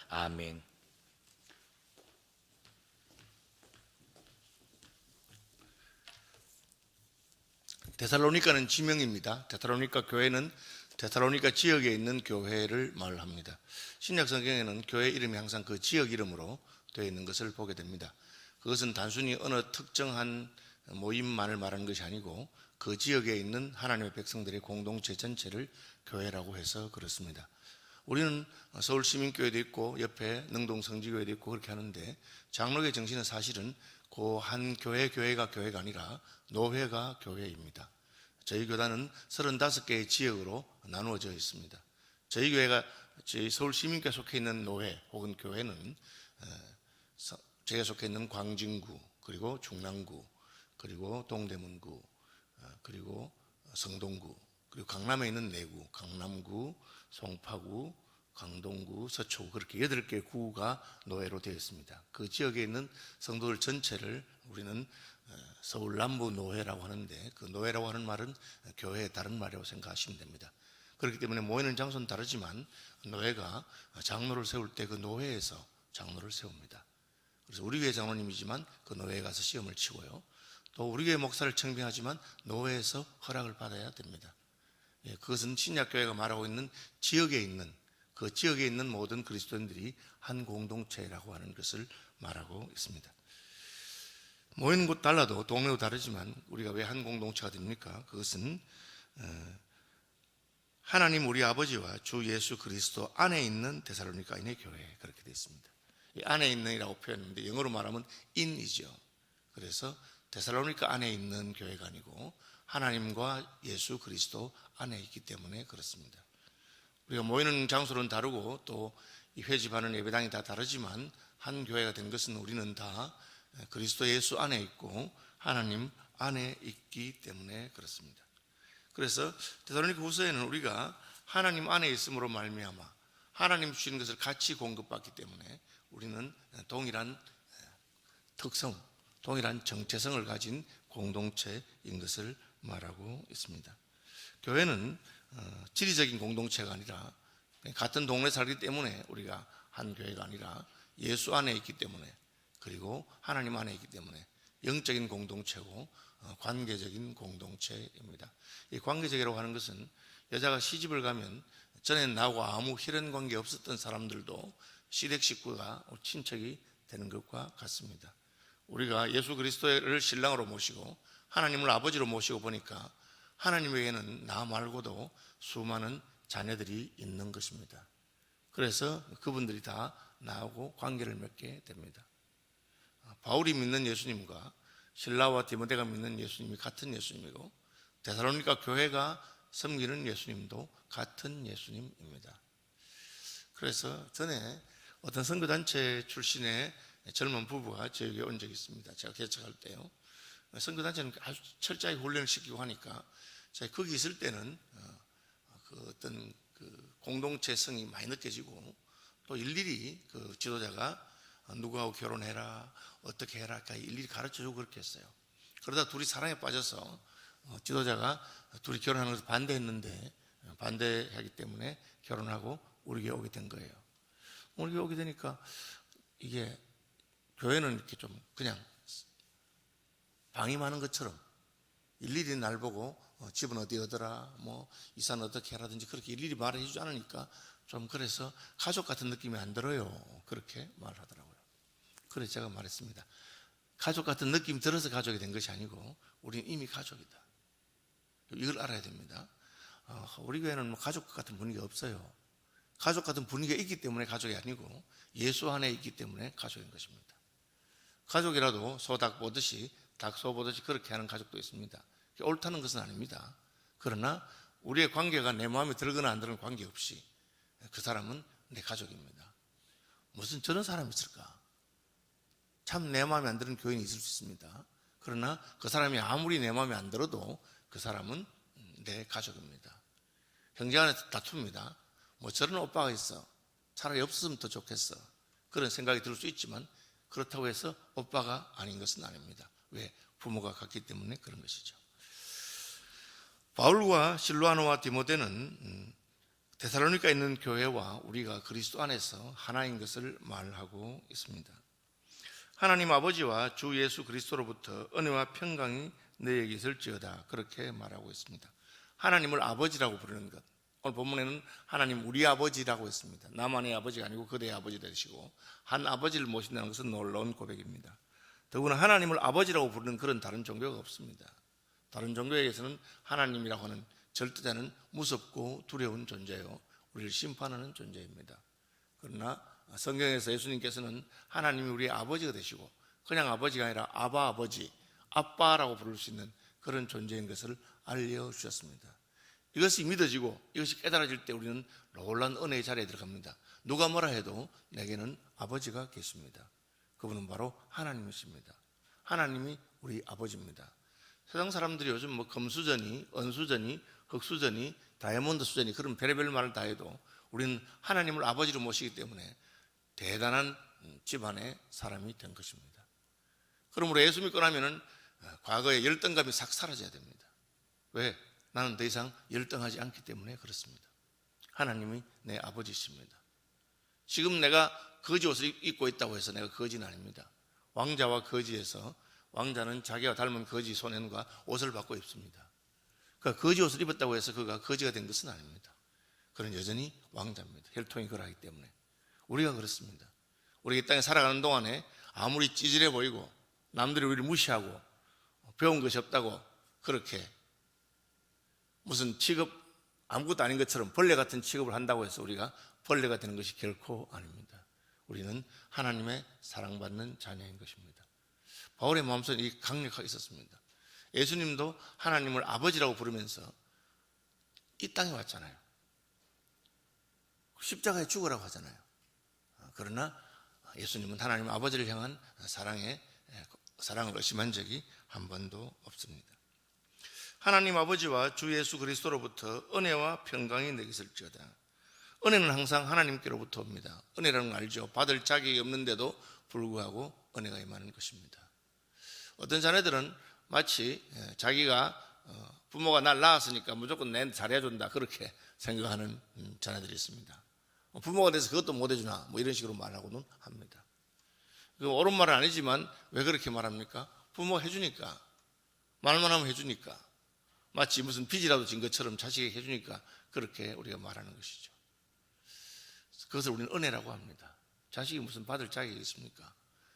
아멘. 데살로니가는 지명입니다. 데살로니가 교회는 데살로니가 지역에 있는 교회를 말합니다. 신약 성경에는 교회 이름이 항상 그 지역 이름으로 되어 있는 것을 보게 됩니다. 그것은 단순히 어느 특정한 모임만을 말하는 것이 아니고 그 지역에 있는 하나님의 백성들의 공동체 전체를 교회라고 해서 그렇습니다. 우리는 서울 시민교회도 있고 옆에 능동 성지교회도 있고 그렇게 하는데, 장로교의 정신은 사실은 그 한 교회가 교회가 아니라 노회가 교회입니다. 저희 교단은 35개의 지역으로 나누어져 있습니다. 저희 교회가 저희 서울 시민교회 속해 있는 노회 혹은 교회는 제가 속해 있는 광진구, 그리고 중랑구, 그리고 동대문구, 그리고 성동구, 그리고 강남에 있는 내구, 강남구, 송파구, 강동구, 서초구, 그렇게 8개의 구가 노회로 되어 있습니다. 그 지역에 있는 성도들 전체를 우리는 서울 남부 노회라고 하는데, 그 노회라고 하는 말은 교회의 다른 말이라고 생각하시면 됩니다. 그렇기 때문에 모이는 장소는 다르지만 노회가 장로를 세울 때 그 노회에서 장로를 세웁니다. 그래서 우리 교회 장로님이지만 그 노회에 가서 시험을 치고요, 또 우리 교회 목사를 청빙하지만 노회에서 허락을 받아야 됩니다. 그것은 신약교회가 말하고 있는 지역에 있는, 그 지역에 있는 모든 그리스도인들이 한 공동체라고 하는 것을 말하고 있습니다. 모이는 곳 달라도 동네도 다르지만 우리가 왜 한 공동체가 됩니까? 그것은 하나님 우리 아버지와 주 예수 그리스도 안에 있는 데살로니가인의 교회, 그렇게 되어 있습니다. 이 안에 있는이라고 표현했는데 영어로 말하면 in이죠. 그래서 데살로니가 안에 있는 교회가 아니고 하나님과 예수 그리스도 안에 있기 때문에 그렇습니다. 우리가 모이는 장소는 다르고 또 이 회집하는 예배당이 다 다르지만 한 교회가 된 것은 우리는 다 그리스도 예수 안에 있고 하나님 안에 있기 때문에 그렇습니다. 그래서 데살로니가 후서에는 우리가 하나님 안에 있음으로 말미암아 하나님 주시는 것을 같이 공급받기 때문에 우리는 동일한 특성, 동일한 정체성을 가진 공동체인 것을 말하고 있습니다. 교회는 지리적인 공동체가 아니라 같은 동네 살기 때문에 우리가 한 교회가 아니라 예수 안에 있기 때문에, 그리고 하나님 안에 있기 때문에 영적인 공동체고 관계적인 공동체입니다. 이 관계적이라고 하는 것은 여자가 시집을 가면 전에는 나하고 아무 혈연 관계 없었던 사람들도 시댁 식구가 친척이 되는 것과 같습니다. 우리가 예수 그리스도를 신랑으로 모시고 하나님을 아버지로 모시고 보니까 하나님에게는 나 말고도 수많은 자녀들이 있는 것입니다. 그래서 그분들이 다 나하고 관계를 맺게 됩니다. 바울이 믿는 예수님과 실라와 디모데가 믿는 예수님이 같은 예수님이고 데살로니가 교회가 섬기는 예수님도 같은 예수님입니다. 그래서 전에 어떤 선교단체 출신의 젊은 부부가 저에게 온 적이 있습니다. 제가 개척할 때요, 선교단체는 아주 철저하게 훈련을 시키고 하니까 제가 거기 있을 때는 그 어떤 그 공동체성이 많이 느껴지고, 또 일일이 그 지도자가 누구하고 결혼해라, 어떻게 해라, 일일이 가르쳐주고 그렇게 했어요. 그러다 둘이 사랑에 빠져서 지도자가 둘이 결혼하는 것을 반대했는데 반대하기 때문에 결혼하고 우리 교회 오게 된 거예요. 우리 교회 오게 되니까 이게 교회는 이렇게 좀 그냥 방임하는 것처럼 일일이 날 보고 집은 어디 오더라, 뭐 이사는 어떻게 해라든지 그렇게 일일이 말해 주지 않으니까 좀 그래서 가족 같은 느낌이 안 들어요, 그렇게 말하더라고요. 그래서 제가 말했습니다. 가족 같은 느낌이 들어서 가족이 된 것이 아니고 우리는 이미 가족이다. 이걸 알아야 됩니다. 우리 교회는 뭐 가족 같은 분위기가 없어요. 가족 같은 분위기가 있기 때문에 가족이 아니고 예수 안에 있기 때문에 가족인 것입니다. 가족이라도 소닭 보듯이 닭소 보듯이 그렇게 하는 가족도 있습니다. 옳다는 것은 아닙니다. 그러나 우리의 관계가 내 마음에 들거나 안 들거나 관계없이 그 사람은 내 가족입니다. 무슨 저런 사람이 있을까? 참 내 마음에 안 드는 교인이 있을 수 있습니다. 그러나 그 사람이 아무리 내 마음에 안 들어도 그 사람은 내 가족입니다. 형제간에 다툽니다. 뭐 저런 오빠가 있어, 차라리 없었으면 더 좋겠어, 그런 생각이 들 수 있지만 그렇다고 해서 오빠가 아닌 것은 아닙니다. 왜? 부모가 같기 때문에 그런 것이죠. 바울과 실로아노와 디모데는 데살로니가 있는 교회와 우리가 그리스도 안에서 하나인 것을 말하고 있습니다. 하나님 아버지와 주 예수 그리스도로부터 은혜와 평강이 너희에게 있을지어다, 그렇게 말하고 있습니다. 하나님을 아버지라고 부르는 것, 오늘 본문에는 하나님 우리 아버지라고 했습니다. 나만의 아버지가 아니고 그대의 아버지 되시고 한 아버지를 모신다는 것은 놀라운 고백입니다. 더구나 하나님을 아버지라고 부르는 그런 다른 종교가 없습니다. 다른 종교에서는 하나님이라고 하는 절대자는 무섭고 두려운 존재요, 우리를 심판하는 존재입니다. 그러나 성경에서 예수님께서는 하나님이 우리의 아버지가 되시고 그냥 아버지가 아니라 아바 아버지, 아빠라고 부를 수 있는 그런 존재인 것을 알려주셨습니다. 이것이 믿어지고 이것이 깨달아질 때 우리는 놀라운 은혜의 자리에 들어갑니다. 누가 뭐라 해도 내게는 아버지가 계십니다. 그분은 바로 하나님이십니다. 하나님이 우리 아버지입니다. 세상 사람들이 요즘 뭐 금수저니 은수저니 흑수저니 다이아몬드 수저니 그런 별의별 말을 다 해도 우리는 하나님을 아버지로 모시기 때문에 대단한 집안의 사람이 된 것입니다. 그러므로 예수 믿고 나면은 과거의 열등감이 싹 사라져야 됩니다. 왜? 나는 더 이상 열등하지 않기 때문에 그렇습니다. 하나님이 내 아버지십니다. 지금 내가 거지 옷을 입고 있다고 해서 내가 거지는 아닙니다. 왕자와 거지에서 왕자는 자기와 닮은 거지 소년과 옷을 바꿔 입습니다. 그러니까 거지 옷을 입었다고 해서 그가 거지가 된 것은 아닙니다. 그는 여전히 왕자입니다. 혈통이 그러하기 때문에. 우리가 그렇습니다. 우리가 이 땅에 살아가는 동안에 아무리 찌질해 보이고 남들이 우리를 무시하고 배운 것이 없다고 그렇게 무슨 취급 아무것도 아닌 것처럼 벌레 같은 취급을 한다고 해서 우리가 벌레가 되는 것이 결코 아닙니다. 우리는 하나님의 사랑받는 자녀인 것입니다. 바울의 마음속에 이 강력하게 있었습니다. 예수님도 하나님을 아버지라고 부르면서 이 땅에 왔잖아요. 십자가에 죽으라고 하잖아요. 그러나 예수님은 하나님 아버지를 향한 사랑을 의심한 적이 한 번도 없습니다. 하나님 아버지와 주 예수 그리스도로부터 은혜와 평강이 내게 있을지어다. 은혜는 항상 하나님께로부터 옵니다. 은혜라는 걸 알죠. 받을 자격이 없는데도 불구하고 은혜가 임하는 것입니다. 어떤 자녀들은 마치 자기가 부모가 날 낳았으니까 무조건 내 잘해준다 그렇게 생각하는 자녀들이 있습니다. 부모가 돼서 그것도 못 해주나 뭐 이런 식으로 말하고는 합니다. 그 옳은 말은 아니지만 왜 그렇게 말합니까? 부모가 해주니까, 말만 하면 해주니까, 마치 무슨 빚이라도 진 것처럼 자식에게 해주니까 그렇게 우리가 말하는 것이죠. 그것을 우리는 은혜라고 합니다. 자식이 무슨 받을 자격이 있습니까?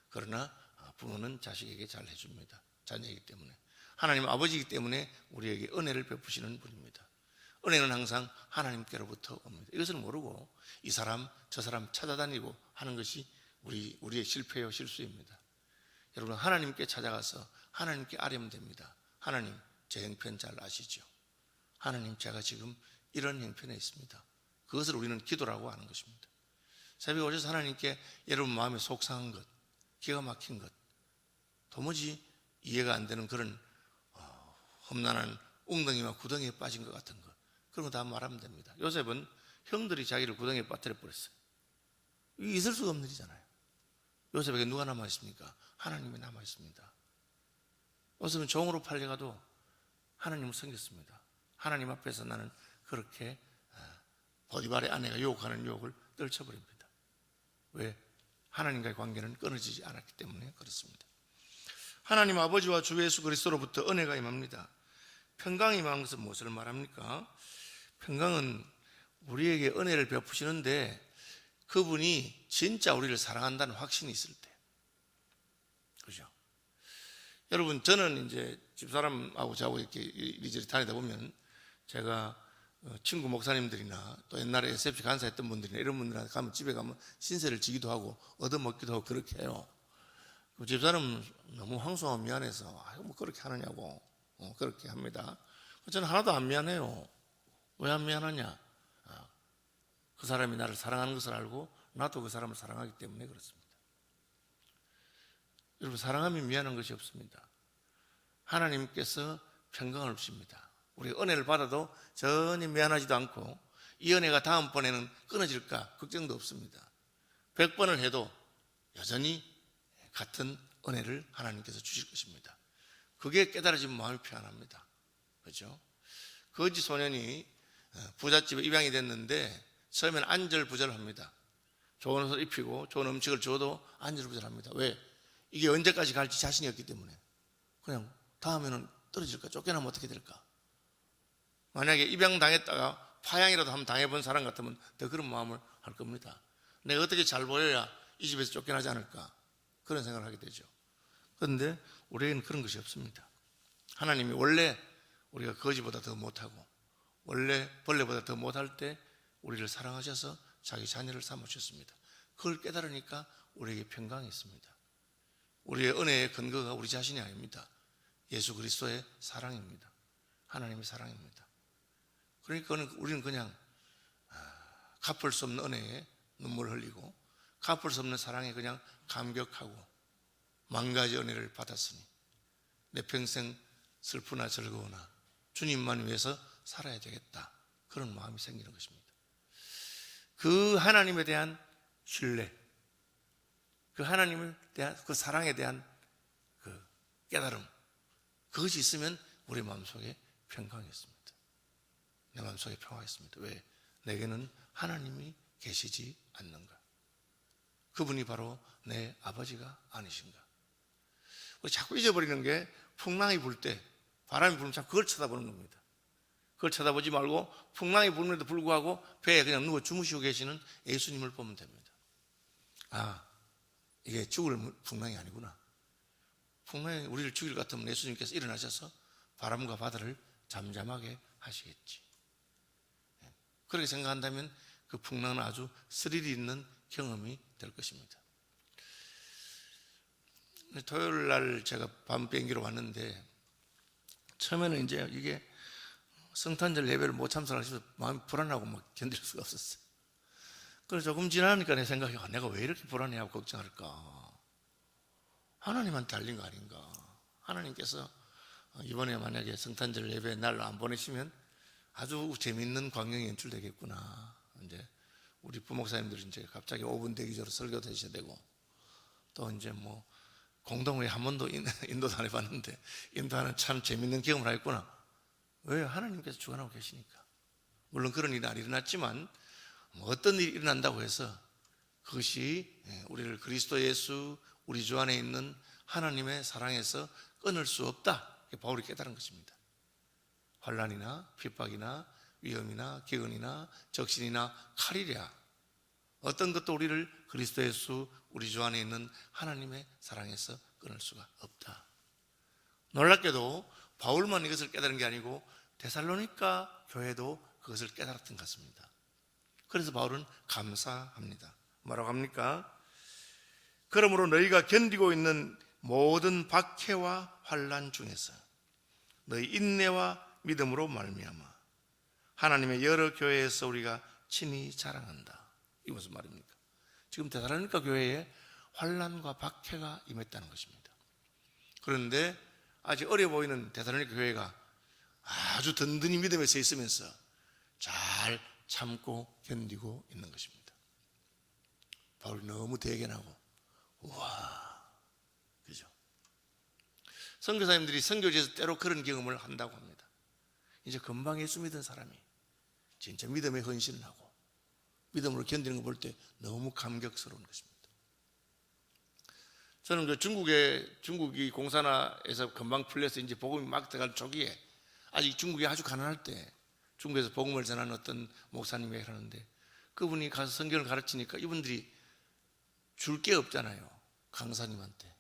그러나 부모는 자식에게 잘 해줍니다. 자녀이기 때문에. 하나님 아버지이기 때문에 우리에게 은혜를 베푸시는 분입니다. 은혜는 항상 하나님께로부터 옵니다. 이것을 모르고 이 사람 저 사람 찾아다니고 하는 것이 우리의 실패요 실수입니다. 여러분, 하나님께 찾아가서 하나님께 아뢰면 됩니다. 하나님, 제 형편 잘 아시죠? 하나님, 제가 지금 이런 형편에 있습니다. 그것을 우리는 기도라고 하는 것입니다. 새벽에 오셔서 하나님께 여러분 마음에 속상한 것, 기가 막힌 것, 도무지 이해가 안 되는 그런 험난한 웅덩이와 구덩이에 빠진 것 같은 것, 그런 거 다 말하면 됩니다. 요셉은 형들이 자기를 구덩이에 빠뜨려 버렸어요. 이게 있을 수가 없는 일이잖아요. 요셉에게 누가 남아있습니까? 하나님이 남아있습니다. 요셉은 종으로 팔려가도 하나님을 섬겼습니다. 하나님 앞에서 나는 그렇게 보디발의 아내가 유혹하는 유혹을 떨쳐버립니다. 왜? 하나님과의 관계는 끊어지지 않았기 때문에 그렇습니다. 하나님 아버지와 주 예수 그리스도로부터 은혜가 임합니다. 평강이 임한 것은 무엇을 말합니까? 평강은 우리에게 은혜를 베푸시는데 그분이 진짜 우리를 사랑한다는 확신이 있을 때, 그죠? 여러분, 저는 이제 집사람하고 저하고 이렇게 이리저리 다니다 보면 제가 친구 목사님들이나 또 옛날에 SFC 간사했던 분들이나 이런 분들한테 가면 집에 가면 신세를 지기도 하고 얻어먹기도 하고 그렇게 해요. 집사람은 너무 황송하고 미안해서 뭐 그렇게 하느냐고 그렇게 합니다. 저는 하나도 안 미안해요. 왜 안 미안하냐? 그 사람이 나를 사랑하는 것을 알고 나도 그 사람을 사랑하기 때문에 그렇습니다. 여러분, 사랑하면 미안한 것이 없습니다. 하나님께서 평강을 주십니다. 우리가 은혜를 받아도 전혀 미안하지도 않고 이 은혜가 다음번에는 끊어질까 걱정도 없습니다. 100번을 해도 여전히 같은 은혜를 하나님께서 주실 것입니다. 그게 깨달아지면 마음이 편안합니다. 그렇죠? 거지 소년이 부잣집에 입양이 됐는데 처음에는 안절부절합니다. 좋은 옷을 입히고 좋은 음식을 줘도 안절부절합니다. 왜? 이게 언제까지 갈지 자신이 없기 때문에. 그냥 다음에는 떨어질까? 쫓겨나면 어떻게 될까? 만약에 입양당했다가 파양이라도 한번 당해본 사람 같으면 더 그런 마음을 할 겁니다. 내가 어떻게 잘 보여야 이 집에서 쫓겨나지 않을까? 그런 생각을 하게 되죠. 그런데 우리에게는 그런 것이 없습니다. 하나님이 원래 우리가 거지보다 더 못하고 원래 벌레보다 더 못할 때 우리를 사랑하셔서 자기 자녀를 삼으셨습니다. 그걸 깨달으니까 우리에게 평강이 있습니다. 우리의 은혜의 근거가 우리 자신이 아닙니다. 예수 그리스도의 사랑입니다. 하나님의 사랑입니다. 그러니까 우리는 그냥 갚을 수 없는 은혜에 눈물을 흘리고 갚을 수 없는 사랑에 그냥 감격하고 만 가지 은혜를 받았으니 내 평생 슬프나 즐거우나 주님만 위해서 살아야 되겠다. 그런 마음이 생기는 것입니다. 그 하나님에 대한 신뢰, 그 하나님에 대한 그 사랑에 대한 그 깨달음, 그것이 있으면 우리 마음속에 평강이 있습니다. 내 마음속에 평화가 있습니다. 왜? 내게는 하나님이 계시지 않는가? 그분이 바로 내 아버지가 아니신가? 우리 자꾸 잊어버리는 게 풍랑이 불 때, 바람이 불면 자꾸 그걸 쳐다보는 겁니다. 그걸 쳐다보지 말고 풍랑이 불면에도 불구하고 배에 그냥 누워 주무시고 계시는 예수님을 보면 됩니다. 아, 이게 죽을 풍랑이 아니구나. 풍랑이 우리를 죽일 것 같으면 예수님께서 일어나셔서 바람과 바다를 잠잠하게 하시겠지. 그렇게 생각한다면 그 풍랑은 아주 스릴이 있는 경험이 될 것입니다. 토요일 날 제가 밤 비행기로 왔는데 처음에는 이제 이게 성탄절 예배를 못 참석하셔서 마음이 불안하고 막 견딜 수가 없었어요. 그래서 조금 지나니까 내 생각이 내가 왜 이렇게 불안해하고 걱정할까? 하나님한테 달린 거 아닌가? 하나님께서 이번에 만약에 성탄절 예배 날 안 보내시면 아주 재미있는 광경이 연출되겠구나. 이제 우리 부목사님들이 이제 갑자기 5분 대기조로 설교도 하셔야 되고 또 이제 뭐 공동회 한 번도 인도도 안 해봤는데 인도하는 참 재밌는 경험을 하겠구나. 왜? 하나님께서 주관하고 계시니까. 물론 그런 일이 안 일어났지만 어떤 일이 일어난다고 해서 그것이 우리를 그리스도 예수 우리 주 안에 있는 하나님의 사랑에서 끊을 수 없다. 바울이 깨달은 것입니다. 환난이나 핍박이나 위험이나 기근이나 적신이나 칼이랴 어떤 것도 우리를 그리스도 예수 우리 주 안에 있는 하나님의 사랑에서 끊을 수가 없다. 놀랍게도 바울만 이것을 깨달은 게 아니고 데살로니가 교회도 그것을 깨달았던 것 같습니다. 그래서 바울은 감사합니다. 뭐라고 합니까? 그러므로 너희가 견디고 있는 모든 박해와 환난 중에서 너희 인내와 믿음으로 말미암아 하나님의 여러 교회에서 우리가 친히 자랑한다. 이게 무슨 말입니까? 지금 데살로니가 교회에 환난과 박해가 임했다는 것입니다. 그런데 아직 어려 보이는 데살로니가 교회가 아주 든든히 믿음에 서 있으면서 잘 참고 견디고 있는 것입니다. 바울이 너무 대견하고 우와, 그죠? 선교사님들이 선교지에서 때로 그런 경험을 한다고 합니다. 이제 금방 예수 믿은 사람이 진짜 믿음에 헌신을 하고 믿음으로 견디는 거 볼 때 너무 감격스러운 것입니다. 저는 중국이 공산화에서 금방 풀려서 이제 복음이 막 들어갈 초기에 아직 중국이 아주 가난할 때 중국에서 복음을 전하는 어떤 목사님이 하는데 그분이 가서 성경을 가르치니까 이분들이 줄 게 없잖아요. 강사님한테.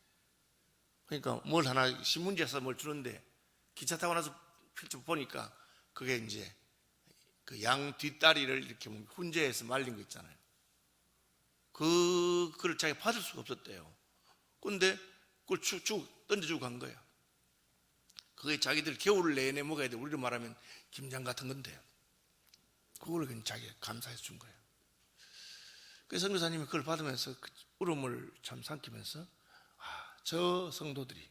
그러니까 뭘 하나 신문지에서 뭘 주는데 기차 타고 나서 펼쳐 보니까 그게 이제 그 양 뒷다리를 이렇게 훈제해서 말린 거 있잖아요. 그걸 자기가 받을 수가 없었대요. 근데 그걸 쭉 던져주고 간 거예요. 그게 자기들 겨울 내내 먹어야 돼. 우리로 말하면 김장 같은 건데 그걸 그냥 자기가 감사해서 준 거예요. 그래서 선교사님이 그걸 받으면서 울음을 참 삼키면서 저 성도들이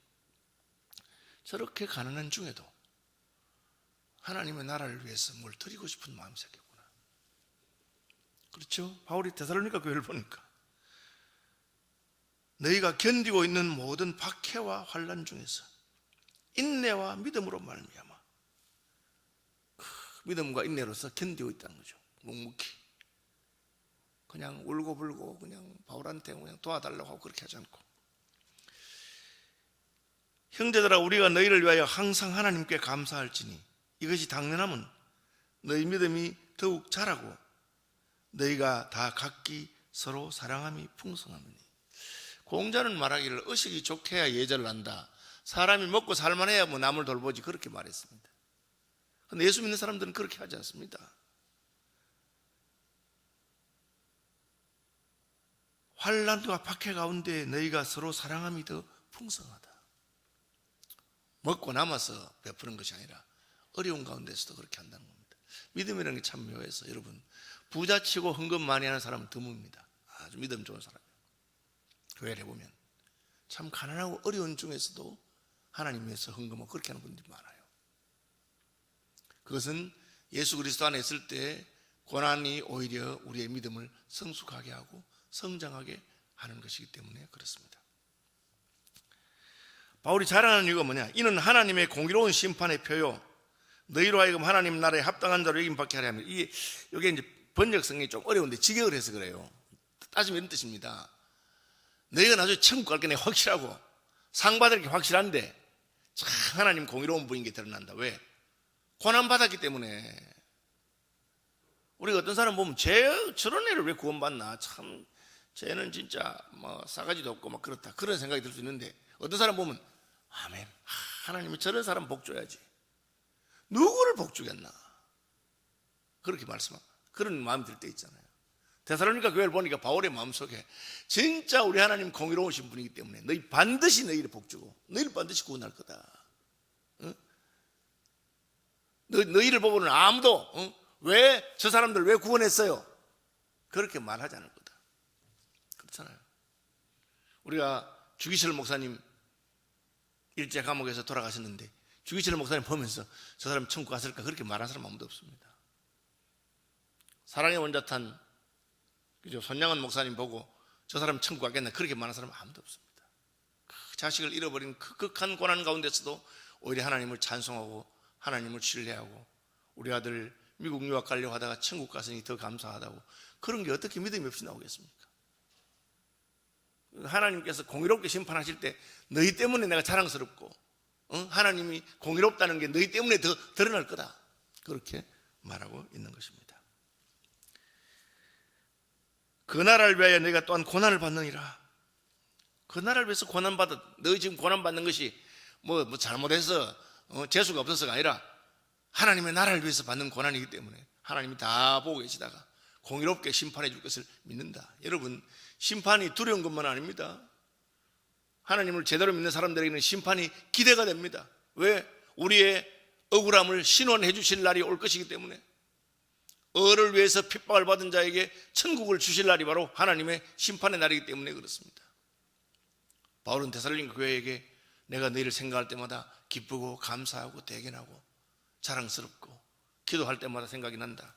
저렇게 가난한 중에도 하나님의 나라를 위해서 뭘 드리고 싶은 마음이 생겼구나. 그렇죠? 바울이 데살로니가 교회를 보니까 너희가 견디고 있는 모든 박해와 환난 중에서 인내와 믿음으로 말미암아 믿음과 인내로서 견디고 있다는 거죠. 묵묵히 그냥 울고불고 그냥 바울한테 그냥 도와달라고 하고 그렇게 하지 않고, 형제들아 우리가 너희를 위하여 항상 하나님께 감사할지니 이것이 당연하면 너희 믿음이 더욱 자라고 너희가 다 각기 서로 사랑함이 풍성하느니. 공자는 말하기를 의식이 좋게 해야 예절을 한다. 사람이 먹고 살만해야 뭐 남을 돌보지, 그렇게 말했습니다. 그런데 예수 믿는 사람들은 그렇게 하지 않습니다. 환난과 박해 가운데 너희가 서로 사랑함이 더 풍성하다. 먹고 남아서 베푸는 것이 아니라 어려운 가운데서도 그렇게 한다는 겁니다. 믿음이라는 게 참 묘해서, 여러분, 부자치고 헌금 많이 하는 사람은 드뭅니다. 아주 믿음 좋은 사람. 교회를 해보면 참 가난하고 어려운 중에서도 하나님 위해서 헌금하고 그렇게 하는 분들이 많아요. 그것은 예수 그리스도 안에 있을 때 고난이 오히려 우리의 믿음을 성숙하게 하고 성장하게 하는 것이기 때문에 그렇습니다. 바울이 자랑하는 이유가 뭐냐? 이는 하나님의 공의로운 심판의 표요 너희로 하여금 하나님 나라에 합당한 자로 여김받게 하려 합니다. 이게 이제 번역성이 좀 어려운데 직역을 해서 그래요. 따지면 이런 뜻입니다. 너희가 나중에 천국 갈 게 확실하고 상 받을 게 확실한데 참 하나님 공의로운 분인 게 드러난다. 왜? 고난 받았기 때문에. 우리가 어떤 사람 보면 저런 애를 왜 구원받나, 참 쟤는 진짜 뭐 싸가지도 없고 막 그렇다, 그런 생각이 들 수 있는데, 어떤 사람 보면 아멘, 하나님이 저런 사람 복 줘야지, 누구를 복 주겠나, 그렇게 말씀하고 그런 마음이 들 때 있잖아요. 데살로니가 교회를 보니까 바울의 마음속에 진짜 우리 하나님 공의로우신 분이기 때문에 너희 반드시 너희를 복 주고 너희를 반드시 구원할 거다. 응? 너희를 보고는 아무도 왜 저 사람들 왜 구원했어요? 그렇게 말하지 않을 거다. 그렇잖아요. 우리가 주기철 목사님 일제 감옥에서 돌아가셨는데 주기철 목사님 보면서 저 사람 천국 갔을까 그렇게 말한 사람 아무도 없습니다. 사랑의 원자탄 그죠? 손양은 목사님 보고 저 사람 천국 가겠나 그렇게 말하는 사람은 아무도 없습니다. 그 자식을 잃어버린 그 극한 고난 가운데서도 오히려 하나님을 찬송하고 하나님을 신뢰하고 우리 아들 미국 유학 가려고 하다가 천국 갔으니 더 감사하다고, 그런 게 어떻게 믿음이 없이 나오겠습니까? 하나님께서 공의롭게 심판하실 때 너희 때문에 내가 자랑스럽고 하나님이 공의롭다는 게 너희 때문에 더 드러날 거다, 그렇게 말하고 있는 것입니다. 그 나라를 위하여 너희가 또한 고난을 받느니라. 그 나라를 위해서 고난받아. 너희 지금 고난받는 것이 뭐 잘못해서 재수가 없어서가 아니라 하나님의 나라를 위해서 받는 고난이기 때문에 하나님이 다 보고 계시다가 공의롭게 심판해 줄 것을 믿는다. 여러분, 심판이 두려운 것만 아닙니다. 하나님을 제대로 믿는 사람들에게는 심판이 기대가 됩니다. 왜? 우리의 억울함을 신원해 주실 날이 올 것이기 때문에. 을을 위해서 핍박을 받은 자에게 천국을 주실 날이 바로 하나님의 심판의 날이기 때문에 그렇습니다. 바울은 데살로니가 교회에게 내가 너희를 생각할 때마다 기쁘고 감사하고 대견하고 자랑스럽고 기도할 때마다 생각이 난다.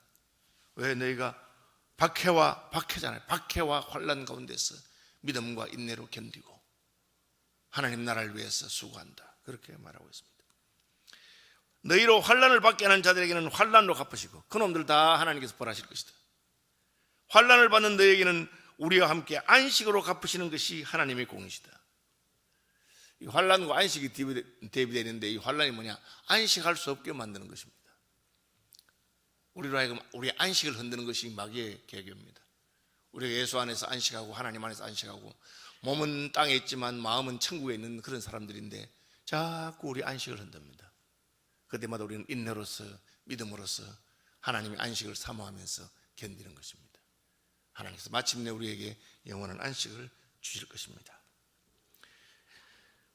왜? 너희가 박해잖아요. 박해와 환난 가운데서 믿음과 인내로 견디고 하나님 나라를 위해서 수고한다, 그렇게 말하고 있습니다. 너희로 환난을 받게 하는 자들에게는 환난으로 갚으시고 그놈들 다 하나님께서 벌하실 것이다. 환난을 받는 너희에게는 우리와 함께 안식으로 갚으시는 것이 하나님의 공이시다. 이 환난과 안식이 대비되어 있는데 이 환난이 뭐냐? 안식할 수 없게 만드는 것입니다. 우리로 하여금 우리의 안식을 흔드는 것이 마귀의 계교입니다. 우리가 예수 안에서 안식하고 하나님 안에서 안식하고 몸은 땅에 있지만 마음은 천국에 있는 그런 사람들인데 자꾸 우리 안식을 흔듭니다. 그때마다 우리는 인내로서 믿음으로써 하나님의 안식을 사모하면서 견디는 것입니다. 하나님께서 마침내 우리에게 영원한 안식을 주실 것입니다.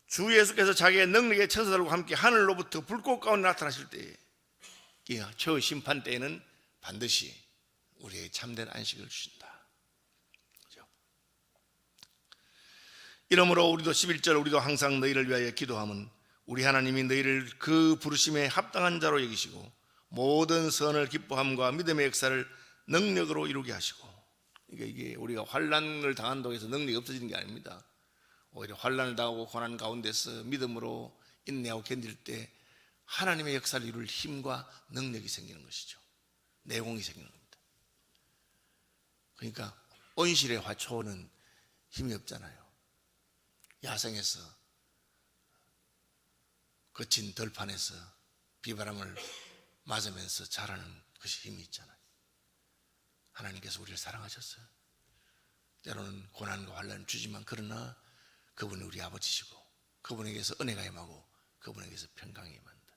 주 예수께서 자기의 능력의 천사들과 함께 하늘로부터 불꽃 가운데 나타나실 때에 최후 심판 때에는 반드시 우리의 참된 안식을 주신다. 그렇죠? 이러므로 우리도 11절 우리도 항상 너희를 위하여 기도함은 우리 하나님이 너희를 그 부르심에 합당한 자로 여기시고 모든 선을 기뻐함과 믿음의 역사를 능력으로 이루게 하시고, 이게 우리가 환난을 당한다고 해서 능력이 없어지는 게 아닙니다. 오히려 환난을 당하고 고난 가운데서 믿음으로 인내하고 견딜 때 하나님의 역사를 이룰 힘과 능력이 생기는 것이죠. 내공이 생기는 겁니다. 그러니까 온실의 화초는 힘이 없잖아요. 야생에서 거친 들판에서 비바람을 맞으면서 자라는 것이 힘이 있잖아요. 하나님께서 우리를 사랑하셨어요. 때로는 고난과 환난을 주지만 그러나 그분이 우리 아버지시고 그분에게서 은혜가 임하고 그분에게서 평강이 임한다.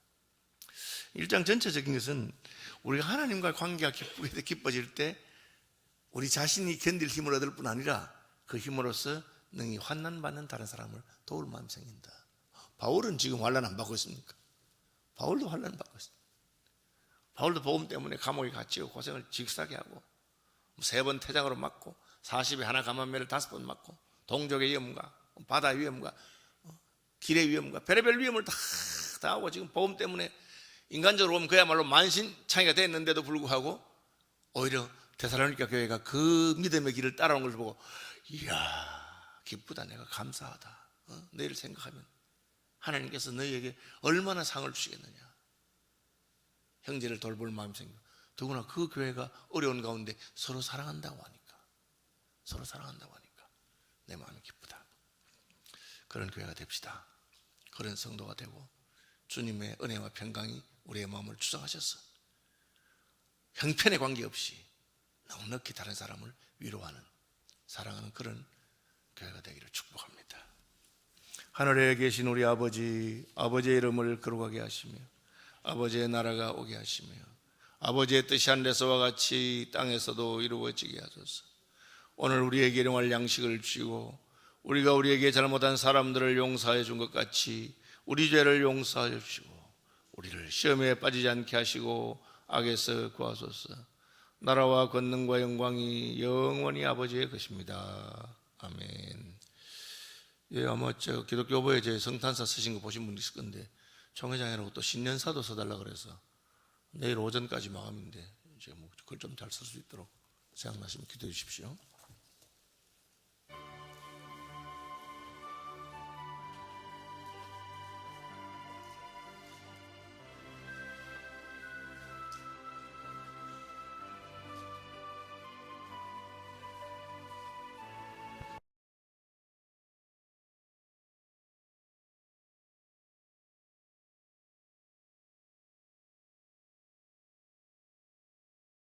1장 전체적인 것은 우리가 하나님과 관계가 깊어질 때 우리 자신이 견딜 힘을 얻을 뿐 아니라 그 힘으로써 능히 환난받는 다른 사람을 도울 마음이 생긴다. 바울은 지금 환난 안 받고 있습니까? 바울도 환난 받고 있습니다. 바울도 복음 때문에 감옥에 갇히고 고생을 직사게 하고 3번 태장으로 맞고 40에 하나 감한매를 5번 맞고 동족의 위험과 바다의 위험과 길의 위험과 별의별 위험을 다 하고 지금 복음 때문에 인간적으로 보면 그야말로 만신창이가 됐는데도 불구하고 오히려 데살로니가 교회가 그 믿음의 길을 따라온 걸 보고 이야 기쁘다, 내가 감사하다, 너희를 생각하면 하나님께서 너희에게 얼마나 상을 주시겠느냐, 형제를 돌볼 마음이 생겨. 더구나 그 교회가 어려운 가운데 서로 사랑한다고 하니까 내 마음이 기쁘다. 그런 교회가 됩시다. 그런 성도가 되고 주님의 은혜와 평강이 우리의 마음을 주장하셔서 형편에 관계없이 넉넉히 다른 사람을 위로하는, 사랑하는 그런 교회가 되기를 축복합니다. 하늘에 계신 우리 아버지, 아버지의 이름을 거룩하게 하시며 아버지의 나라가 오게 하시며 아버지의 뜻이 하늘에서와 같이 땅에서도 이루어지게 하소서. 오늘 우리에게 일용할 양식을 주시고 우리가 우리에게 잘못한 사람들을 용서해 준 것 같이 우리 죄를 용서하여 주시고 우리를 시험에 빠지지 않게 하시고 악에서 구하소서. 나라와 권능과 영광이 영원히 아버지의 것입니다. 아멘. 예, 아마 저 기독교부에 제 성탄사 쓰신 거 보신 분 있을 건데 총회장이라고 또 신년사도 써달라 그래서 내일 오전까지 마감인데 이제 뭐 글 좀 잘 쓸 수 있도록 생각나시면 기도해 주십시오.